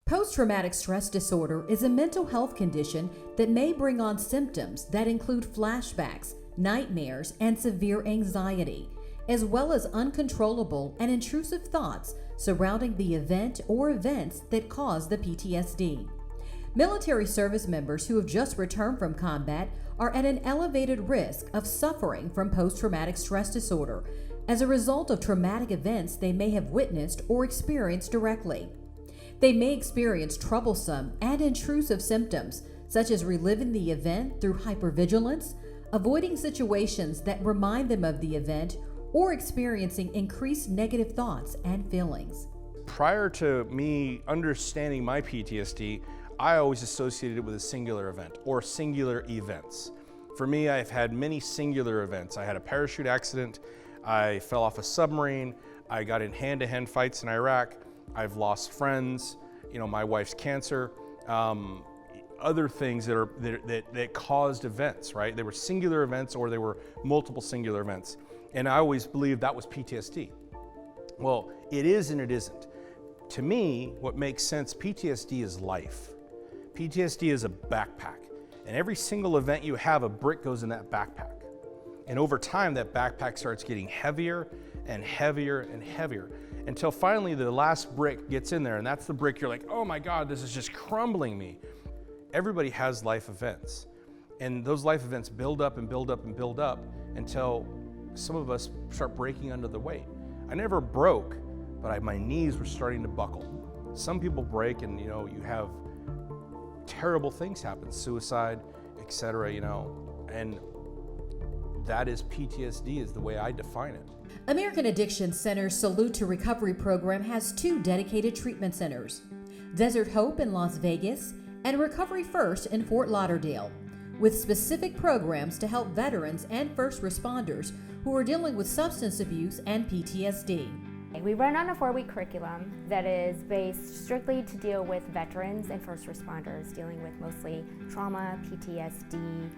Post-traumatic stress disorder is a mental health condition that may bring on symptoms that include flashbacks, nightmares, and severe anxiety, as well as uncontrollable and intrusive thoughts surrounding the event or events that cause the PTSD. Military service members who have just returned from combat are at an elevated risk of suffering from post-traumatic stress disorder as a result of traumatic events they may have witnessed or experienced directly. They may experience troublesome and intrusive symptoms, such as reliving the event through hypervigilance, avoiding situations that remind them of the event, or experiencing increased negative thoughts and feelings. Prior to me understanding my PTSD, I always associated it with a singular event or singular events. For me, I've had many singular events. I had a parachute accident, I fell off a submarine, I got in hand-to-hand fights in Iraq, I've lost friends, my wife's cancer, other things that caused events, right? They were singular events or they were multiple singular events. And I always believed that was PTSD. Well, it is and it isn't. To me, what makes sense, PTSD is life. PTSD is a backpack. And every single event you have, a brick goes in that backpack. And over time, that backpack starts getting heavier and heavier and heavier until finally the last brick gets in there. And that's the brick you're like, oh my God, this is just crumbling me. Everybody has life events. And those life events build up and build up and build up until some of us start breaking under the weight. I never broke, but my knees were starting to buckle. Some people break and you have terrible things happen, suicide, etc., and that is PTSD is the way I define it. American Addiction Center's Salute to Recovery program has 2 dedicated treatment centers, Desert Hope in Las Vegas and Recovery First in Fort Lauderdale, with specific programs to help veterans and first responders who are dealing with substance abuse and PTSD. We run on a 4-week curriculum that is based strictly to deal with veterans and first responders dealing with mostly trauma, PTSD,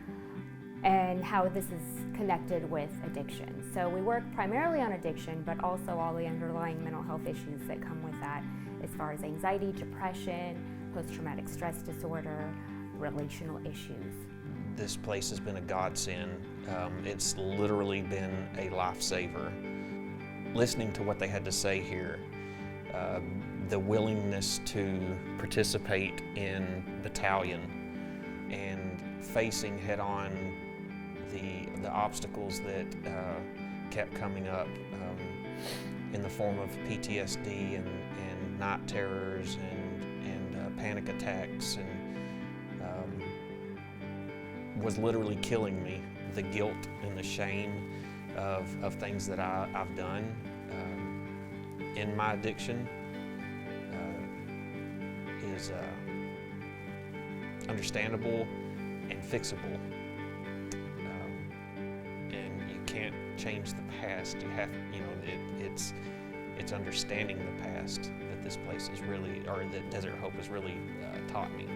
and how this is connected with addiction. So we work primarily on addiction, but also all the underlying mental health issues that come with that, as far as anxiety, depression, post-traumatic stress disorder, relational issues. This place has been a godsend. It's literally been a lifesaver. Listening to what they had to say here, the willingness to participate in battalion and facing head-on the obstacles that kept coming up in the form of PTSD and night terrors and panic attacks, and was literally killing me. The guilt and the shame of things that I've done in my addiction is understandable and fixable. And you can't change the past. You have, it's understanding the past that this place is really, or that Desert Hope has really taught me.